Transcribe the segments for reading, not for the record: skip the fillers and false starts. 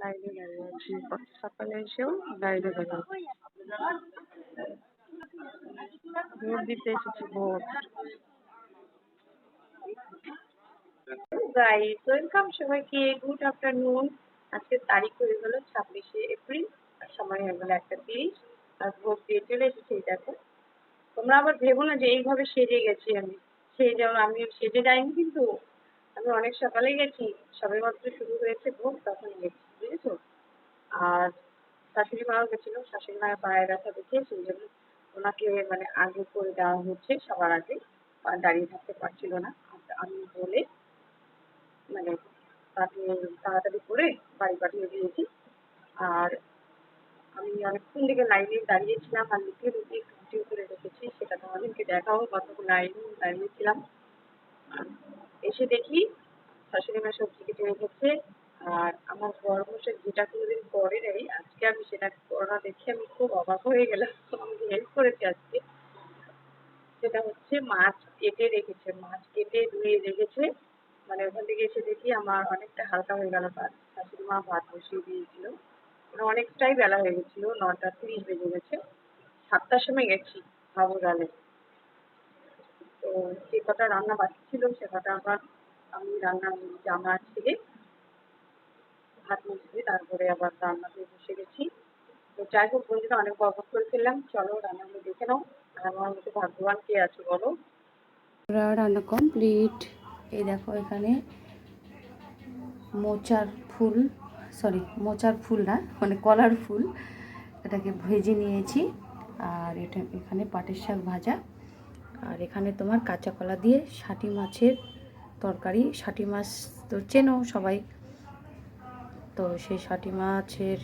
লাইনে দাঁড়িয়ে আছি, কত সকালে এসেও লাইনে দাঁড়িয়ে আছি। ভোট দিতে এসেছি, ভোট। গাইস, ওয়েলকাম সবাইকে, গুড আফটারনুন। আজকের তারিখ হয়ে গেল 26শে এপ্রিল, আর সময় হয়ে গেল 1:30, আর ভোট দিয়ে চলে এসেছি। দেখো, তোমরা আবার ভেবো না যে এইভাবে সেজে গেছি আমি। আমি সেজে যাইনি, কিন্তু আমি অনেক সকালে গেছি, সবে মাত্র শুরু হয়েছে ভোট, তখন গেছি, বুঝেছো। আর শাশুড়ি মাও গেছিল, শাশুড়ি মায়ের পায়ে ব্যথা দেখে সেই জন্য ওনাকে মানে আগে করে দেওয়া হচ্ছে, সবার আগে। আর দাঁড়িয়ে থাকতে পারছিল না, আমি বলে মানে তাকে তাড়াতাড়ি করে বাড়ি পাঠিয়ে দিয়েছি। আর আমি অনেকক্ষণ থেকে লাইনে দাঁড়িয়েছিলাম, আর লুকিয়ে লুকিয়ে ভিডিও করে রেখেছি, সেটা তোমাদেরকে দেখাবো কতক্ষণ লাইনে দাঁড়িয়েছিলাম। এসে দেখি শাশুড়ি মা সবজি কেটে রেখেছে, আর আমার বড় মশাই যেটা কোনোদিন করে নেই, আজকে আমি সেটা করা দেখে আমি খুব অবাক হয়ে গেলাম। আমাকে হেল্প করেছে আজকে। সেটা হচ্ছে মাছ কেটে রেখেছে, মাছ কেটে ধুয়ে রেখেছে। মানে ওখান থেকে এসে দেখি আমার অনেকটা হালকা হয়ে গেল কাজ। শাশুড়ি মা ভাত বসিয়ে দিয়েছিল, মানে অনেকটাই বেলা হয়ে গেছিল, 9:30 বেজে গেছে। 7টার সময় গেছি, ভাবো তাহলে। তো যে কটা রান্না বাকি ছিল সে কটা আবার আমি রান্না জামা ছেড়ে ভাত মুছতে তারপরে আবার রান্নাতে বসে গেছি। তো যাই হোক বন্ধুরা, অনেক বকবক করে ফেললাম, চলো রান্নাগুলো দেখে নাও। আর আমার মতো ভাগ্যবান কে আছে বলো। রান্না কমপ্লিট। এই দেখো, এখানে মোচার ফুল না, মানে কলার ফুল, এটাকে ভেজে নিয়েছি। আর এখানে পাটের শাক ভাজা, আর এখানে তোমার কাঁচা কলা দিয়ে শাটি মাছের তরকারি। শাটি মাছ তো চেনো সবাই, তো সেই শাটি মাছের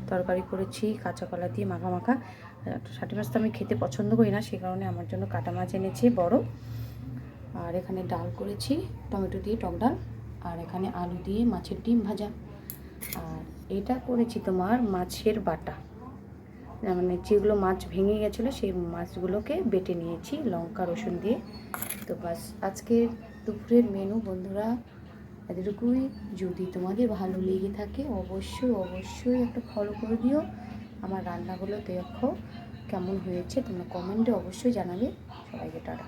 তরকারি করেছি কাঁচা কলা দিয়ে মাখা মাখা। শাটি মাছ তো আমি খেতে পছন্দ করি না, সে কারণে আমার জন্য কাটা মাছ এনেছি বড়। আর এখানে ডাল করেছি টমেটো দিয়ে, টক ডাল। আর এখানে আলু দিয়ে মাছের ডিম ভাজা। আর এটা করেছি তোমার মাছের বাটা, মানে যেগুলো মাছ ভেঙে গেছিলো সেই মাছগুলোকে বেটে নিয়েছি লঙ্কা রসুন দিয়ে। তো বাস, আজকের দুপুরের মেনু বন্ধুরা এতটুকুই। যদি তোমাদের ভালো লেগে থাকে অবশ্যই একটা ফলো করে দিও। আমার রান্নাগুলো দেখো কেমন হয়েছে, তোমরা কমেন্টে অবশ্যই জানাবে। সবাইকে টাটা।